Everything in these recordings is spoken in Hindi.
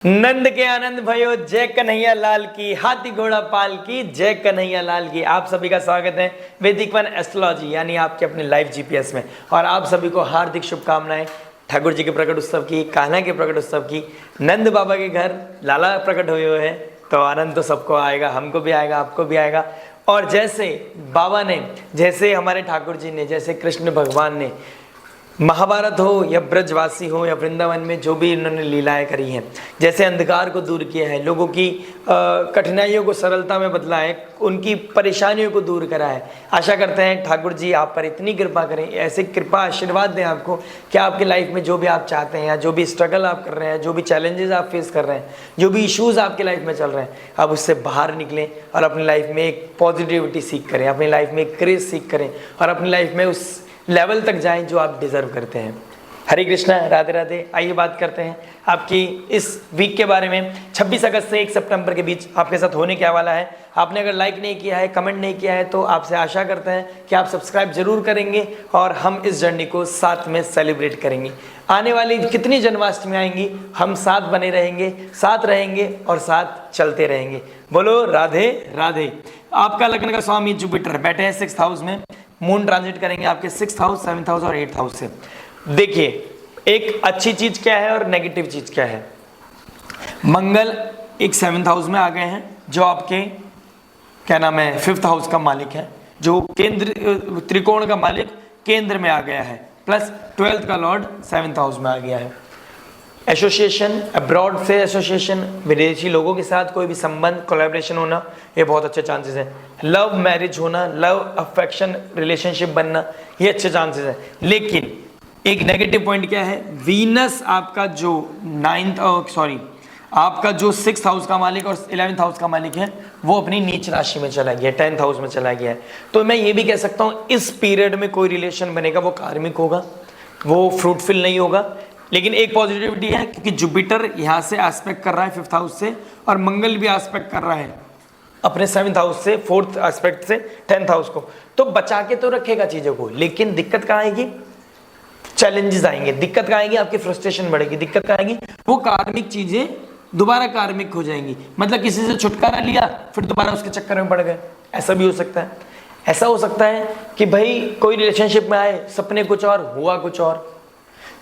नंद के आनंद भयो, जय कन्हैया लाल की, हाथी घोड़ा पाल की, जय कन्हैया लाल की। आप सभी का स्वागत है वैदिक वन एस्ट्रोलॉजी यानी आपके अपने लाइव जीपीएस में। और आप सभी को हार्दिक शुभकामनाएं ठाकुर जी के प्रकट उत्सव की, कान्हा के प्रकट उत्सव की। नंद बाबा के घर लाला प्रकट हुए हैं तो आनंद तो सबको आएगा, हमको भी आएगा, आपको भी आएगा। और जैसे बाबा ने, जैसे हमारे ठाकुर जी ने, जैसे कृष्ण भगवान ने महाभारत हो या ब्रजवासी हो या वृंदावन में जो भी इन्होंने लीलाएं करी हैं, जैसे अंधकार को दूर किया है, लोगों की कठिनाइयों को सरलता में बदला है, उनकी परेशानियों को दूर करा है। आशा करते हैं ठाकुर जी आप पर इतनी कृपा करें, ऐसे कृपा आशीर्वाद दें आपको कि आपकी लाइफ में जो भी आप चाहते हैं या जो भी स्ट्रगल आप कर रहे हैं, जो भी चैलेंजेस आप फेस कर रहे हैं, जो भी इश्यूज़ आपकी लाइफ में चल रहे हैं, आप उससे बाहर निकलें और अपनी लाइफ में एक पॉजिटिविटी सीख करें, अपनी लाइफ में एक क्रेज सीख करें और अपनी लाइफ में उस लेवल तक जाएं जो आप डिजर्व करते हैं। हरे कृष्णा, राधे राधे। आइए बात करते हैं आपकी इस वीक के बारे में। 26 अगस्त से 1 सितंबर के बीच आपके साथ होने क्या वाला है। आपने अगर लाइक नहीं किया है, कमेंट नहीं किया है तो आपसे आशा करते हैं कि आप सब्सक्राइब जरूर करेंगे और हम इस जर्नी को साथ में सेलिब्रेट करेंगे। आने वाली कितनी जन्माष्टमी आएंगी, हम साथ बने रहेंगे, साथ रहेंगे और साथ चलते रहेंगे। बोलो राधे राधे। आपका लग्न का स्वामी जुपिटर बैठे हैं 6th हाउस में। मून ट्रांजिट करेंगे आपके 6th हाउस, 7th हाउस और 8th हाउस से। देखिए, एक अच्छी चीज क्या है और नेगेटिव चीज क्या है। मंगल एक 7th हाउस में आ गए हैं, जो आपके क्या नाम है 5th हाउस का मालिक है, जो केंद्र त्रिकोण का मालिक केंद्र में आ गया है, प्लस 12th का लॉर्ड 7th हाउस में आ गया है। एसोसिएशन, अब्रॉड से एसोसिएशन, विदेशी लोगों के साथ कोई भी संबंध, कोलैबोरेशन होना, ये बहुत अच्छे चांसेस हैं। लव मैरिज होना, लव अफेक्शन रिलेशनशिप बनना, ये अच्छे चांसेस हैं। लेकिन एक नेगेटिव पॉइंट क्या है, वीनस आपका जो आपका जो 6th हाउस का मालिक और 11th हाउस का मालिक है, वो अपनी नीच राशि में चला गया, 10th हाउस में चला गया है। तो मैं ये भी कह सकता हूँ इस पीरियड में कोई रिलेशन बनेगा वो कार्मिक होगा, वो फ्रूटफुल नहीं होगा। लेकिन एक पॉजिटिविटी है क्योंकि जुपिटर यहाँ से एस्पेक्ट कर रहा है 5th हाउस से, और मंगल भी एस्पेक्ट कर रहा है अपने 7th हाउस से, 4th एस्पेक्ट से 10th हाउस को। तो बचा के तो रखेगा चीज़ों को, लेकिन दिक्कत कहाँ आएगी, चैलेंजेस आएंगे। दिक्कत कहाँ आएगी, आपकी फ्रस्ट्रेशन बढ़ेगी। दिक्कत कहाँ आएगी, वो कार्मिक चीज़ें दोबारा कार्मिक हो जाएंगी। मतलब किसी से छुटकारा लिया फिर दोबारा उसके चक्कर में पड़ गए, ऐसा भी हो सकता है। ऐसा हो सकता है कि भाई कोई रिलेशनशिप में आए, सपने कुछ और, हुआ कुछ और,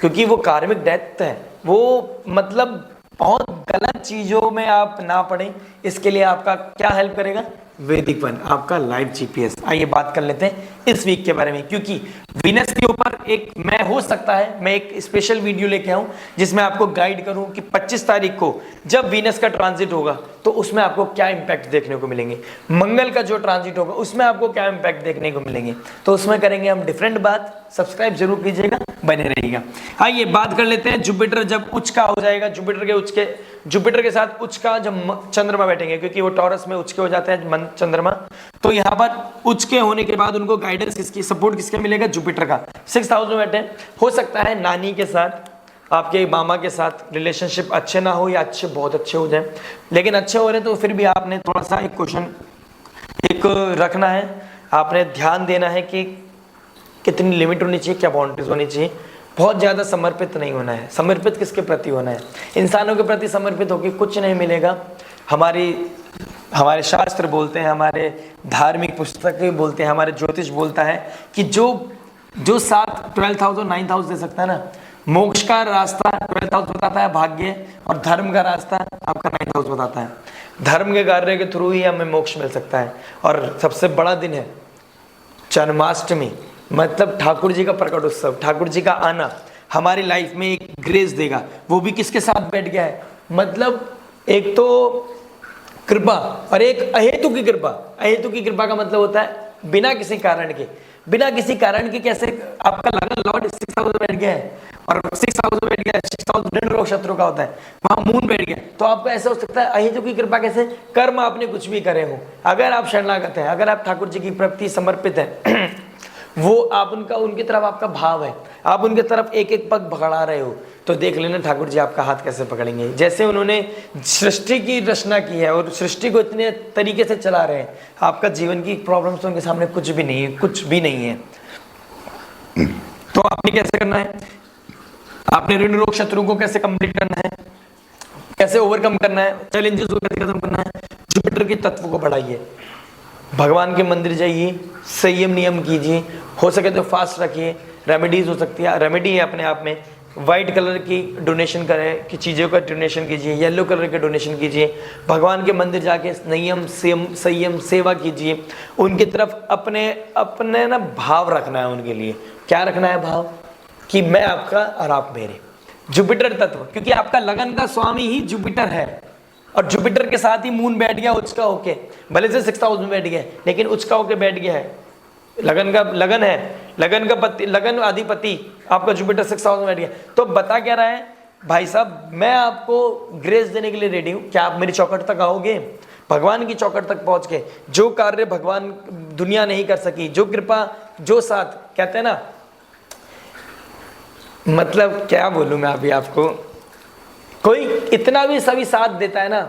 क्योंकि वो कार्मिक डेथ है। वो मतलब बहुत गलत चीज़ों में आप ना पड़े, इसके लिए आपका क्या हेल्प करेगा, वैदिक वन, आपका लाइव जीपीएस। आइए बात कर लेते हैं इस वीक के बारे में, क्योंकि वीनस के ऊपर एक मैं हो सकता है मैं एक स्पेशल वीडियो लेके आऊं जिसमें आपको गाइड करूं कि 25 तारीख को जब वीनस का ट्रांजिट होगा तो उसमें आपको क्या इंपैक्ट देखने को मिलेंगे, मंगल का जो ट्रांजिट होगा उसमें आपको क्या इंपैक्ट देखने को मिलेंगे। तो उसमें करेंगे हम डिफरेंट बात। सब्सक्राइब जरूर कीजिएगा, बने रहिएगा। आइए बात कर लेते हैं जुपिटर जब उच्च का हो जाएगा, जुपिटर के साथ उच्च का जब चंद्रमा बैठेंगे, क्योंकि वो टॉरस में उच्च के हो जाते हैं चंद्रमा, तो यहाँ पर उच्च के होने के बाद उनको गाइडेंस किसकी, सपोर्ट किसका मिलेगा, जुपिटर का। 6th हाउस में बैठे, हो सकता है नानी के साथ, आपके मामा के साथ रिलेशनशिप अच्छे ना हो या अच्छे बहुत अच्छे हो जाए, लेकिन अच्छे हो रहे तो फिर भी आपने थोड़ा सा एक क्वेश्चन एक रखना है, आपने ध्यान देना है कि कितनी लिमिट होनी चाहिए, क्या बाउंड्रीज होनी चाहिए। बहुत ज़्यादा समर्पित नहीं होना है। समर्पित किसके प्रति होना है, इंसानों के प्रति समर्पित होकर कुछ नहीं मिलेगा। हमारे शास्त्र बोलते हैं, हमारे धार्मिक पुस्तकें बोलते हैं, हमारे ज्योतिष बोलता है कि जो साथ 12th हाउस और 9th हाउस दे सकता है ना, मोक्ष का रास्ता 12th हाउस बताता है भाग्य, और धर्म का रास्ता आपका 9th हाउस बताता है। धर्म के कार्य के थ्रू ही हमें मोक्ष मिल सकता है। और सबसे बड़ा दिन है जन्माष्टमी, मतलब ठाकुर जी का प्रकट उत्सव, ठाकुर जी का आना हमारी लाइफ में एक ग्रेस देगा। वो भी किसके साथ बैठ गया है, मतलब एक तो कृपा और एक अहेतु की कृपा। अहेतु की कृपा का मतलब होता है बिना किसी कारण के कैसे आपका लगा लॉर्ड 6th हाउस में बैठ गया है, और 6th हाउस में बैठ गया है, 6th हाउस ऋण रोग शत्रु का होता है, वहां मून बैठ गया, तो आपको ऐसा हो सकता है अहेतु की कृपा कैसे, कर्म आपने कुछ भी करे हो, अगर आप शरणागत हैं, अगर आप ठाकुर जी की प्रति समर्पित हैं, वो आप उनकी तरफ आपका भाव है, आप उनके तरफ एक एक पग बढ़ा रहे हो, तो देख लेना ठाकुर जी आपका हाथ कैसे पकड़ेंगे। जैसे उन्होंने सृष्टि की रचना की है और सृष्टि को इतने तरीके से चला रहे हैं, आपका जीवन की प्रॉब्लम्स उनके सामने कुछ भी नहीं है। तो आपने कैसे करना है, आपने ऋण रोग शत्रु को कैसे कंप्लीट करना है, कैसे ओवरकम करना है, चैलेंजेस को कैसे खत्म करना है, जुपिटर के तत्व को बढ़ाइए, भगवान के मंदिर जाइए, संयम नियम कीजिए, हो सके तो फास्ट रखिए, रेमेडीज हो सकती है, रेमेडी है अपने आप में, वाइट कलर की डोनेशन करें कि चीज़ों का डोनेशन कीजिए, येलो कलर के डोनेशन कीजिए, भगवान के मंदिर जाके संयम संयम सेवा कीजिए, उनकी तरफ अपने अपने ना भाव रखना है, उनके लिए क्या रखना है भाव, कि मैं आपका और आप मेरे। जुपिटर तत्व, क्योंकि आपका लगन का स्वामी ही जुपिटर है, और जुपिटर के साथ ही मून बैठ गया उचका होके, भले से 6th हाउस में बैठ गया लेकिन उचका होके बैठ गया है, लगन है, लगन का पति, लगन अधिपति आपका जुपिटर 6th हाउस में बैठ गया। तो बता क्या रहा है भाई साहब, मैं आपको ग्रेस देने के लिए रेडी हूं, क्या आप मेरी चौखट तक आओगे, भगवान की चौखट तक पहुंच के जो कार्य भगवान दुनिया नहीं कर सकी, जो कृपा, जो साथ, कहते हैं ना, मतलब क्या बोलूं मैं अभी आपको, कोई इतना भी सभी साथ देता है ना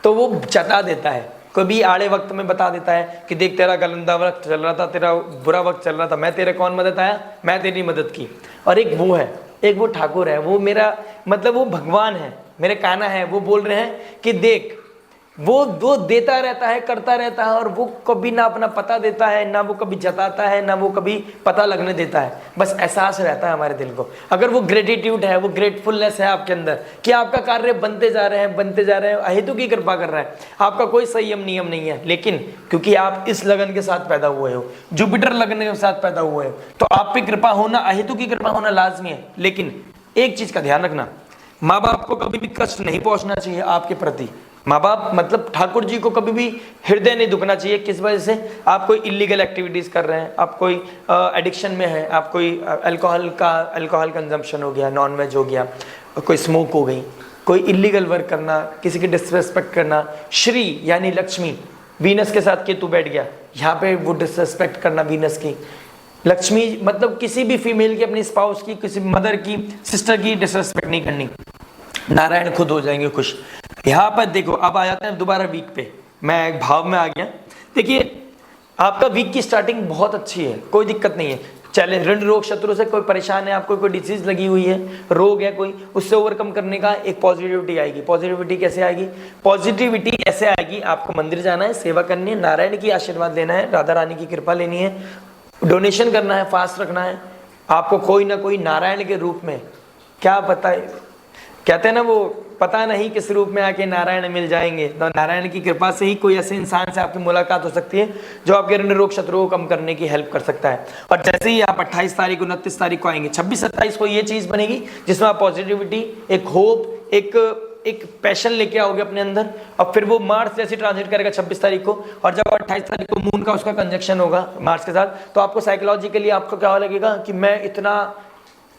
तो वो जता देता है, कभी आड़े वक्त में बता देता है कि देख तेरा गलंदा वक्त चल रहा था, तेरा बुरा वक्त चल रहा था, मैं तेरे कौन मदद आया, मैं तेरी मदद की। और एक वो है, एक वो ठाकुर है, वो मेरा मतलब वो भगवान है, मेरे कान्हा है, वो बोल रहे हैं कि देख वो देता रहता है, करता रहता है, और वो कभी ना अपना पता देता है, ना वो कभी जताता है, ना वो कभी पता लगने देता है, बस एहसास रहता है हमारे दिल को। अगर वो ग्रेटिट्यूड है, वो ग्रेटफुलनेस है आपके अंदर कि आपका कार्य बनते जा रहे हैं, अहेतु की कृपा कर रहा है, आपका कोई संयम नियम नहीं है, लेकिन क्योंकि आप इस लगन के साथ पैदा हुए हो, जुपिटर लगन के साथ पैदा हुए हो, तो आप पे कृपा होना, अहेतु की कृपा होना लाजमी है। लेकिन एक चीज का ध्यान रखना, माँ बाप को कभी भी कष्ट नहीं पहुंचना चाहिए आपके प्रति। माँ बाप मतलब ठाकुर जी को कभी भी हृदय नहीं दुखना चाहिए। किस वजह से? आप कोई इलीगल एक्टिविटीज़ कर रहे हैं, आप कोई एडिक्शन में है, आप कोई अल्कोहल कंजम्पशन हो गया, नॉन वेज हो गया, कोई स्मोक हो गई, कोई इलीगल वर्क करना, किसी की डिसरेस्पेक्ट करना, श्री यानी लक्ष्मी, वीनस के साथ केतु बैठ गया, यहाँ पे वो डिसरेस्पेक्ट करना वीनस की, लक्ष्मी मतलब किसी भी फीमेल की, अपनी स्पाउस की, किसी मदर की, सिस्टर की डिसरेस्पेक्ट नहीं करनी, नारायण खुद हो जाएंगे खुश। यहाँ पर देखो, अब आ जाते हैं दोबारा वीक पे, मैं एक भाव में आ गया। देखिए आपका वीक की स्टार्टिंग बहुत अच्छी है, कोई दिक्कत नहीं है। चैलेंज, ऋण रोग शत्रु से कोई परेशान है, आपको कोई डिसीज लगी हुई है, रोग है कोई, उससे ओवरकम करने का एक पॉजिटिविटी आएगी। पॉजिटिविटी कैसे आएगी? पॉजिटिविटी ऐसे आएगी, आपको मंदिर जाना है, सेवा करनी है, नारायण की आशीर्वाद लेना है, राधा रानी की कृपा लेनी है, डोनेशन करना है, फास्ट रखना है, आपको कोई ना कोई नारायण के रूप में, क्या पता है, कहते हैं ना वो, पता नहीं किस रूप में आके नारायण मिल जाएंगे। तो नारायण की कृपा से ही कोई ऐसे इंसान से आपकी मुलाकात हो सकती है जो आपके ऋण रोग शत्रुओं को कम करने की हेल्प कर सकता है। और जैसे ही आप 28 तारीख को, 29 तारीख को आएंगे, 26-27 को ये चीज़ बनेगी जिसमें आप पॉजिटिविटी, एक होप, एक पैशन लेके आओगे अपने अंदर, और फिर वो मार्स जैसे ट्रांजिट करेगा 26 तारीख को, और जब 28 तारीख को मून का उसका कंजक्शन होगा मार्स के साथ, तो आपको साइकोलॉजिकली आपको क्या लगेगा कि मैं इतना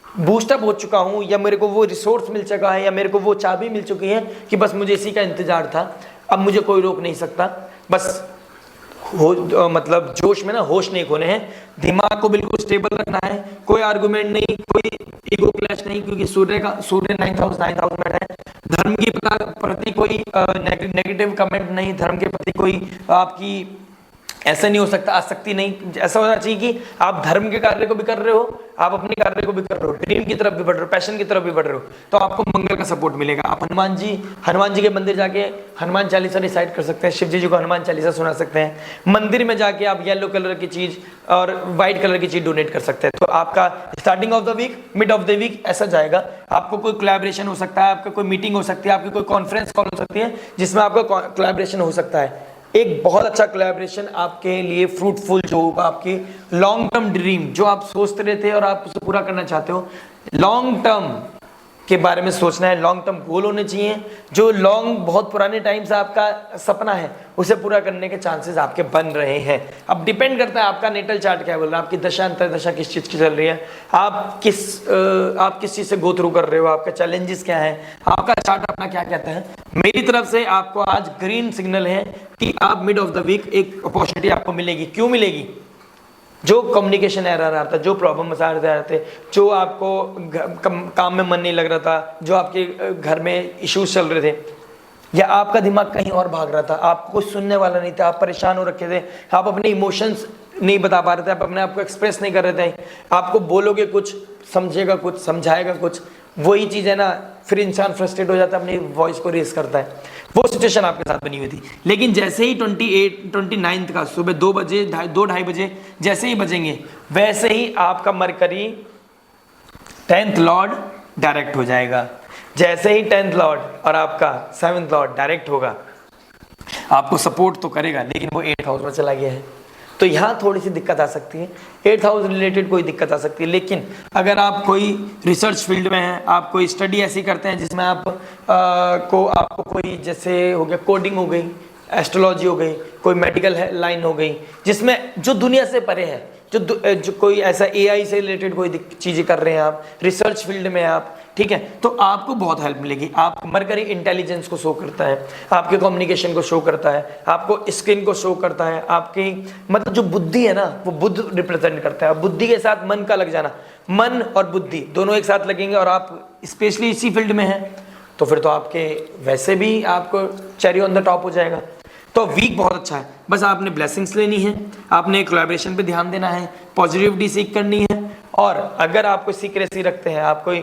बूस्टअप हो चुका हूं, या मेरे को वो रिसोर्स मिल चुका है, या मेरे को वो चाबी मिल चुकी है कि बस मुझे इसी का इंतजार था, अब मुझे कोई रोक नहीं सकता। बस मतलब जोश में ना होश नहीं खोने हैं, दिमाग को बिल्कुल स्टेबल रखना है, कोई आर्गुमेंट नहीं, कोई ईगो क्लैश नहीं, क्योंकि सूर्य 9th हाउस में है। धर्म के प्रति कोई नेगेटिव कमेंट नहीं, धर्म के प्रति कोई आपकी ऐसा नहीं हो सकता, आसक्ति नहीं। ऐसा होना चाहिए कि आप धर्म के कार्य को भी कर रहे हो, आप अपने कार्य को भी कर रहे हो, ड्रीम की तरफ भी बढ़ रहे हो, पैशन की तरफ भी बढ़ रहे हो, तो आपको मंगल का सपोर्ट मिलेगा। आप हनुमान जी के मंदिर जाके हनुमान चालीसा रिसाइट कर सकते हैं, शिव जी को हनुमान चालीसा सुना सकते हैं। मंदिर में जाके आप येलो कलर की चीज और व्हाइट कलर की चीज डोनेट कर सकते हैं। तो आपका starting of the week, mid of the week ऐसा जाएगा। आपको कोई कोलैबोरेशन हो सकता है, आपकी कोई मीटिंग हो सकती है, आपकी कोई कॉन्फ्रेंस कॉल हो सकती है जिसमें आपका कोलैबोरेशन हो सकता है। एक बहुत अच्छा कोलैबोरेशन आपके लिए फ्रूटफुल जो होगा, आपकी लॉन्ग टर्म ड्रीम जो आप सोचते रहते हैं और आप उसे पूरा करना चाहते हो, लॉन्ग टर्म के बारे में सोचना है, लॉन्ग टर्म गोल होने चाहिए। जो लॉन्ग बहुत पुराने टाइम से आपका सपना है उसे पूरा करने के चांसेस आपके बन रहे हैं। अब डिपेंड करता है आपका नेटल चार्ट क्या बोल रहा है, आपकी दशा अंतर्दशा किस चीज़ की चल रही है, आप किस चीज़ से गो थ्रू कर रहे हो, आपके चैलेंजेस क्या है, आपका चार्ट अपना क्या कहता है। मेरी तरफ से आपको आज ग्रीन सिग्नल है कि आप मिड ऑफ द वीक एक अपॉर्चुनिटी आपको मिलेगी। क्यों मिलेगी? जो कम्युनिकेशन एरर आ रहा था, जो प्रॉब्लम आ रहे थे, जो आपको काम में मन नहीं लग रहा था, जो आपके घर में इश्यूज चल रहे थे, या आपका दिमाग कहीं और भाग रहा था, आपको कुछ सुनने वाला नहीं था, आप परेशान हो रखे थे, आप अपने इमोशंस नहीं बता पा रहे थे, आप अपने आप को एक्सप्रेस नहीं कर रहे थे, आपको बोलोगे कुछ, समझेगा कुछ, समझाएगा कुछ, वही चीज़ है ना, फिर इंसान फ्रस्ट्रेट हो जाता है, अपनी वॉइस को रेस करता है। वो सिचुएशन आपके साथ बनी हुई थी। लेकिन जैसे ही 29 का सुबह 2 बजे 2-2:30 बजे जैसे ही बजेंगे, वैसे ही आपका मरकरी 10th लॉर्ड डायरेक्ट हो जाएगा। जैसे ही 10th लॉर्ड और आपका 7th लॉर्ड डायरेक्ट होगा, आपको सपोर्ट तो करेगा, लेकिन वो 8th हाउस में चला गया है, तो यहाँ थोड़ी सी दिक्कत आ सकती है। 8th हाउस रिलेटेड कोई दिक्कत आ सकती है। लेकिन अगर आप कोई रिसर्च फील्ड में हैं, आप कोई स्टडी ऐसी करते हैं जिसमें आपको कोई, जैसे हो गया कोडिंग हो गई, एस्ट्रोलॉजी हो गई, कोई मेडिकल लाइन हो गई, जिसमें जो दुनिया से परे है, जो कोई ऐसा AI से रिलेटेड कोई चीज़ें कर रहे हैं, आप रिसर्च फील्ड में आप, ठीक है, तो आपको बहुत हेल्प मिलेगी। आप मरकरी इंटेलिजेंस को शो करता है, आपके कम्युनिकेशन को शो करता है, आपको स्किन को शो करता है, आपकी मतलब जो बुद्धि है ना, वो बुद्ध रिप्रेजेंट करता है। बुद्धि के साथ मन का लग जाना, मन और बुद्धि दोनों एक साथ लगेंगे और आप स्पेशली इसी फील्ड में हैं, तो फिर तो आपके वैसे भी आपको चेरी ऑन द टॉप हो जाएगा। तो वीक बहुत अच्छा है, बस आपने ब्लेसिंग्स लेनी है, आपने कोलैबोरेशन पे ध्यान देना है, पॉजिटिविटी सीख करनी है। और अगर आप कोई सीक्रेसी रखते हैं, आप कोई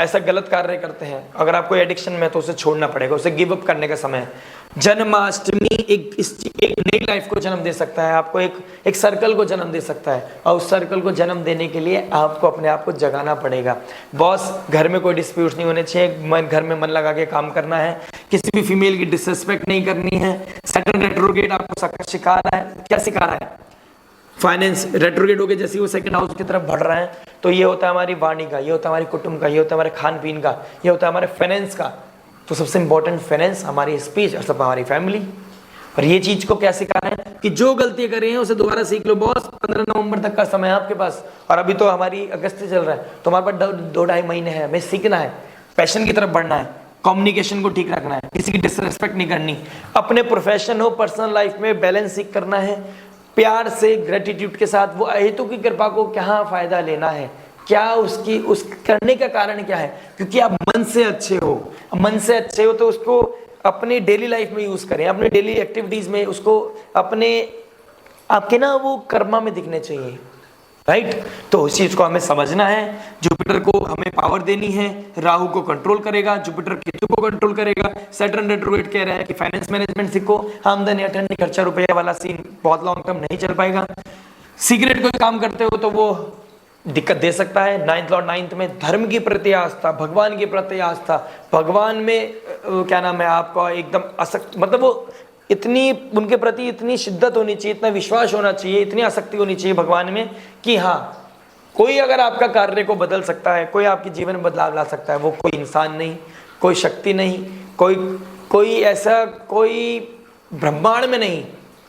ऐसा गलत कार्य करते हैं, अगर आप कोई एडिक्शन में, तो उसे छोड़ना पड़ेगा, उसे गिव अप करने का समय है। जन्माष्टमी एक नई लाइफ को जन्म दे सकता है, आपको एक सर्कल को जन्म दे सकता है, और उस सर्कल को जन्म देने के लिए आपको अपने आप को जगाना पड़ेगा। बॉस, घर में कोई डिस्प्यूट नहीं होने चाहिए, घर में मन लगा के काम करना है, किसी भी फीमेल की डिसरिस्पेक्ट नहीं करनी है। सैटर्न रेट्रोग्रेड आपको सिखा रहा है, क्या सिखा रहा है? फाइनेंस रेट्रोग्रेड हो गया, जैसे वो सेकंड हाउस की तरफ बढ़ रहा है, तो ये होता है हमारी वाणी का, ये होता है हमारे कुटुंब का, ये होता है हमारे खान पीन का, ये होता है हमारे फाइनेंस का। तो सबसे इंपॉर्टेंट फाइनेंस, हमारी स्पीच और सब हमारी फैमिली। और ये चीज को क्या सिखा रहे हैं कि जो गलती कर रहे हैं उसे दोबारा सीख लो बॉस। 15 नवंबर तक का समय है आपके पास, और अभी तो हमारी अगस्त चल रहा है, तो हमारे पास 2-2.5 महीने हैं। हमें सीखना है, पैशन की तरफ बढ़ना है, कम्युनिकेशन को ठीक रखना है, किसी की डिसरिस्पेक्ट नहीं करनी, अपने प्रोफेशन हो पर्सनल लाइफ में बैलेंस सीख करना है, प्यार से ग्रेटिट्यूड के साथ वो अहेतु की कृपा को क्या फायदा लेना है, क्या उस करने का कारण क्या है, क्योंकि आप मन से अच्छे हो। मन से अच्छे हो तो उसको अपनी डेली लाइफ में यूज करें, अपनी डेली एक्टिविटीज में उसको आपके ना वो कर्मा में दिखने चाहिए, राइट। तो उस चीज को हमें समझना है। जुपिटर को हमें पावर देनी है, राहु को कंट्रोल करेगा, जुपिटर केतु को कंट्रोल करेगा। सैटर्न रेट्रोग्रेड कह रहा है कि फाइनेंस मैनेजमेंट सीखो, आमदनी अठन्नी खर्चा रुपया वाला सीन बहुत लॉन्ग टर्म नहीं चल पाएगा। सीक्रेट कोई काम करते हो तो वो दिक्कत दे सकता है। 9th लॉर्ड 9th में धर्म की प्रति आस्था, भगवान की प्रति आस्था, भगवान में क्या नाम है आपका एकदम आसक्त, मतलब वो इतनी उनके प्रति इतनी शिद्दत होनी चाहिए, इतना विश्वास होना चाहिए, इतनी आसक्ति होनी चाहिए भगवान में कि हाँ, कोई अगर आपका कार्य को बदल सकता है, कोई आपके जीवन में बदलाव ला सकता है, वो कोई इंसान नहीं, कोई शक्ति नहीं, कोई ऐसा कोई ब्रह्मांड में नहीं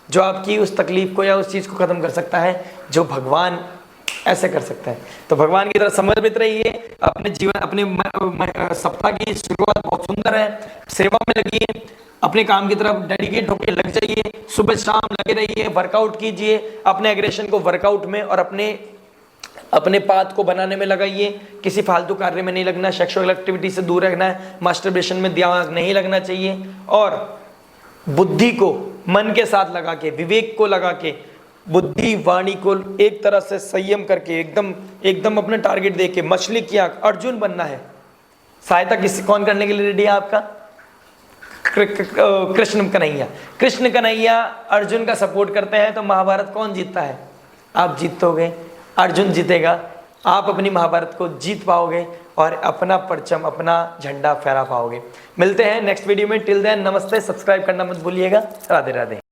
जो आपकी उस तकलीफ को या उस चीज़ को ख़त्म कर सकता है, जो भगवान ऐसे कर सकता है। तो भगवान की तरफ समर्पित रहिए, अपने जीवन, अपने सप्ताह की शुरुआत बहुत सुंदर है, सेवा में लगिए, अपने काम की तरफ डेडिकेट होकर लग जाइए, सुबह शाम लगे रहिए, वर्कआउट कीजिए, अपने एग्रेशन को वर्कआउट में और अपने पाथ को बनाने में लगाइए। किसी फालतू कार्य में नहीं लगना, सेक्सुअल एक्टिविटी से दूर रहना है, मास्टरबेशन में दिमाग नहीं लगना चाहिए, और बुद्धि को मन के साथ लगा के, विवेक को लगा के, बुद्धि वाणी को एक तरह से संयम करके एकदम अपने टारगेट दे के, मछली की आंख, अर्जुन बनना है। सहायता किसी कौन करने के लिए रेडी है आपका? कृष्ण कन्हैया अर्जुन का सपोर्ट करते हैं, तो महाभारत कौन जीतता है? आप जीतोगे, अर्जुन जीतेगा, आप अपनी महाभारत को जीत पाओगे और अपना परचम, अपना झंडा फहरा पाओगे। मिलते हैं नेक्स्ट वीडियो में, टिल देन नमस्ते, सब्सक्राइब करना मत भूलिएगा। राधे राधे।